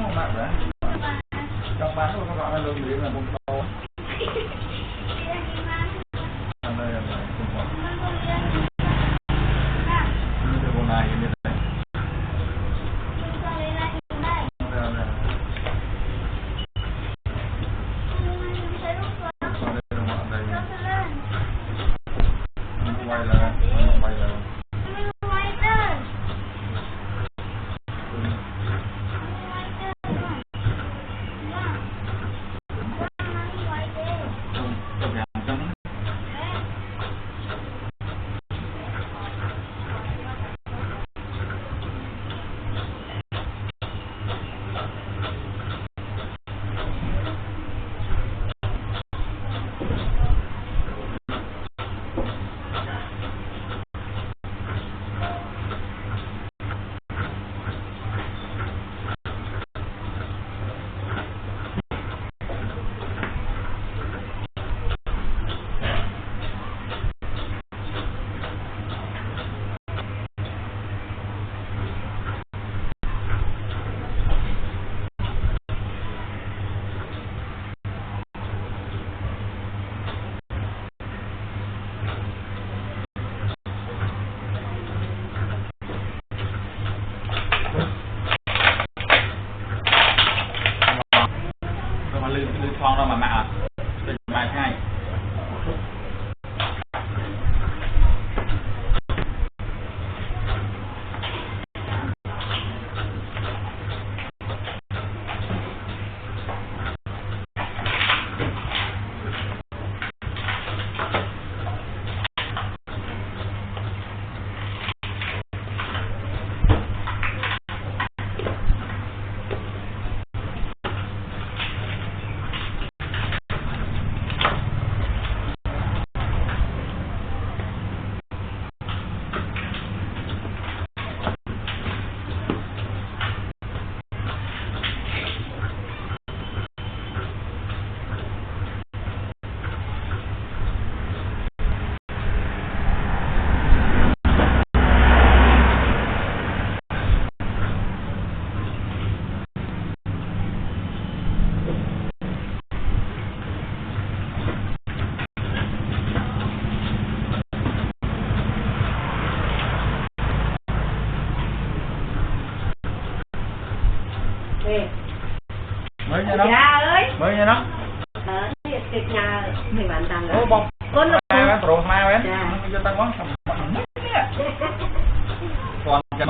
không mặn đấy. Trong bán nó gọi là lương biển là bông to. Ở đây là không có. Như thế con này như thế này. Quay là lưu phong đâu mà mạ đừng bài hai mới nha nó mới nha nó kịch nhà mình bán tăng ô bông con nó mai pro mai bên nó vô tăng quán xong còn chậm